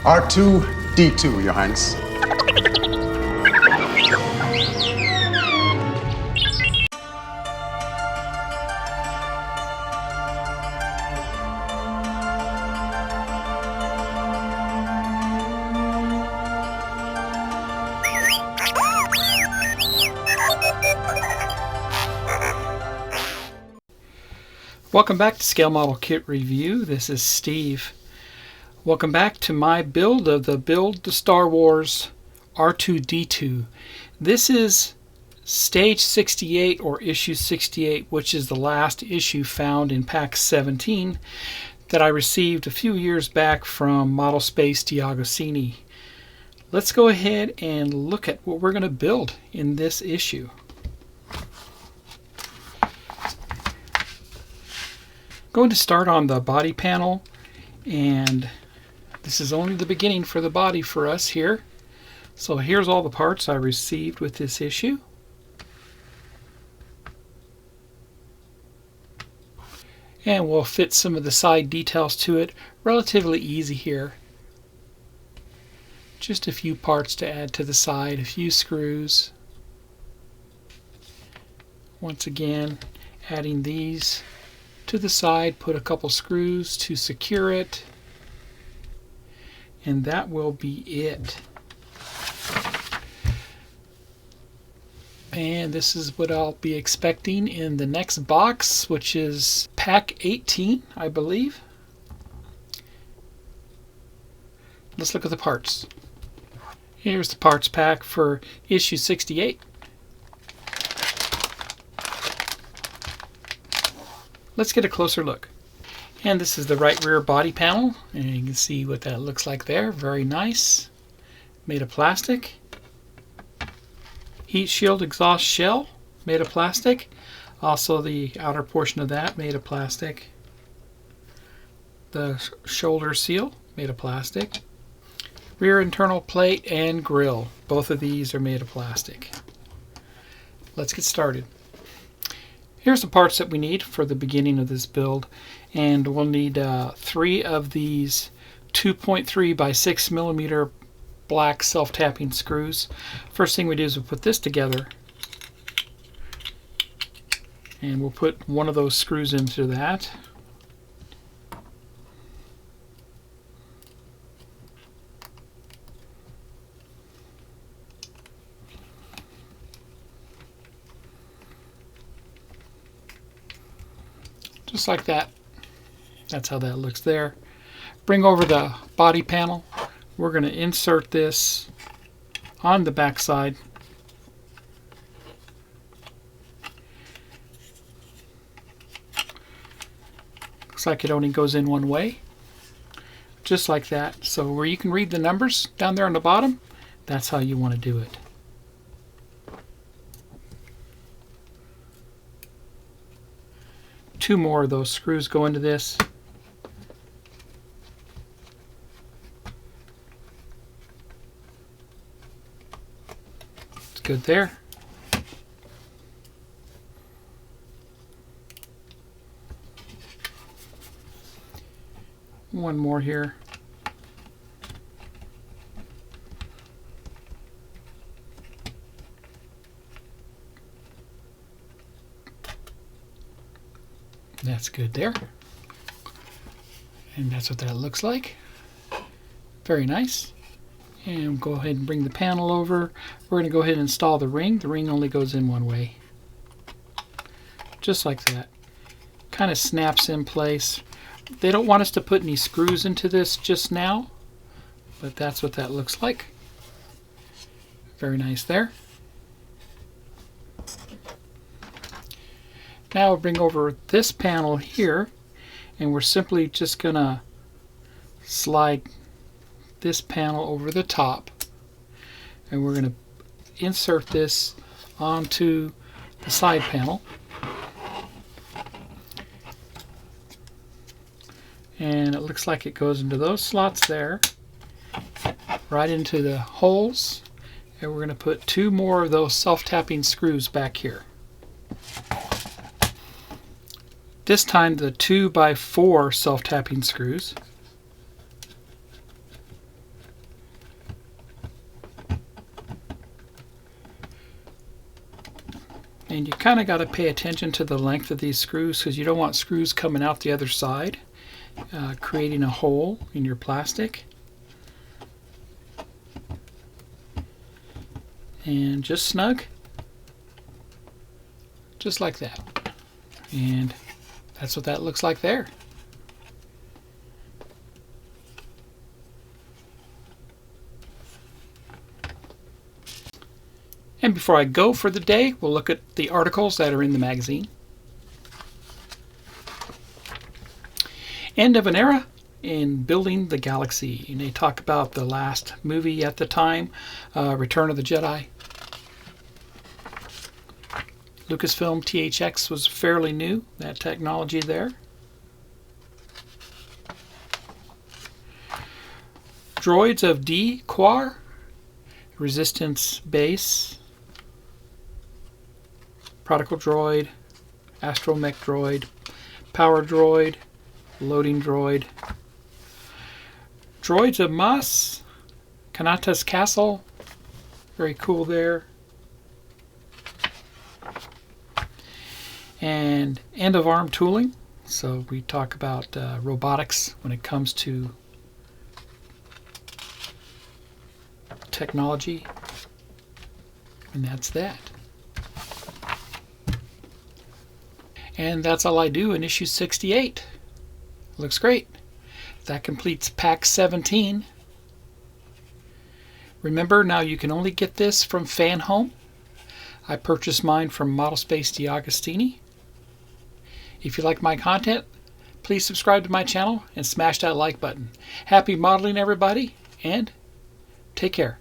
R2-D2, Your Highness. Welcome back to Scale Model Kit Review. This is Steve. Welcome back to my build of the Star Wars R2-D2. This is Stage 68 or Issue 68, which is the last issue found in Pack 17 that I received a few years back from Model Space Diagostini. Let's go ahead and look at what we're going to build in this issue. Going to start on the body panel, and this is only the beginning for the body for us here. So here's all the parts I received with this issue. And we'll fit some of the side details to it. Relatively easy here. Just a few parts to add to the side, a few screws. Once again, adding these to the side, put a couple screws to secure it, and that will be it. And this is what I'll be expecting in the next box, which is Pack 18, I believe. Let's look at the parts. Here's the parts pack for issue 68. Let's get a closer look. And this is the right rear body panel, and you can see what that looks like there. Very nice. Made of plastic. Heat shield exhaust shell, made of plastic. Also the outer portion of that, made of plastic. The shoulder seal, made of plastic. Rear internal plate and grille. Both of these are made of plastic. Let's get started. Here's the parts that we need for the beginning of this build, and we'll need 3 of these 2.3 by 6 millimeter black self-tapping screws. First thing we do is we'll put this together, and we'll put one of those screws into that. Just like that. That's how that looks there. Bring over the body panel. We're going to insert this on the back side. Looks like it only goes in one way. Just like that. So where you can read the numbers down there on the bottom, that's how you want to do it. Two more of those screws go into this. It's good there. One more here. That's good there. And that's what that looks like. Very nice. And we'll go ahead and bring the panel over. We're going to go ahead and install the ring. The ring only goes in one way. Just like that. Kind of snaps in place. They don't want us to put any screws into this just now, but that's what that looks like. Very nice there. Now we'll bring over this panel here, and we're simply just going to slide this panel over the top, and we're going to insert this onto the side panel. And it looks like it goes into those slots there, right into the holes, and we're going to put 2 more of those self-tapping screws back here. This time the 2x4 self-tapping screws. And you kind of got to pay attention to the length of these screws, because you don't want screws coming out the other side, creating a hole in your plastic. And just snug, just like that. And that's what that looks like there. And before I go for the day, we'll look at the articles that are in the magazine. End of an era in building the galaxy. And they talk about the last movie at the time, Return of the Jedi. Lucasfilm THX was fairly new, that technology there. Droids of D Quar, Resistance Base, Prodigal Droid, Astromech Droid, Power Droid, Loading Droid. Droids of Mas, Kanata's Castle, very cool there. And end of arm tooling. So we talk about robotics when it comes to technology. And that's that. And that's all I do in issue 68. Looks great. That completes pack 17. Remember, now you can only get this from Fan Home. I purchased mine from Model Space D'Agostini. If you like my content, please subscribe to my channel and smash that like button. Happy modeling, everybody, and take care.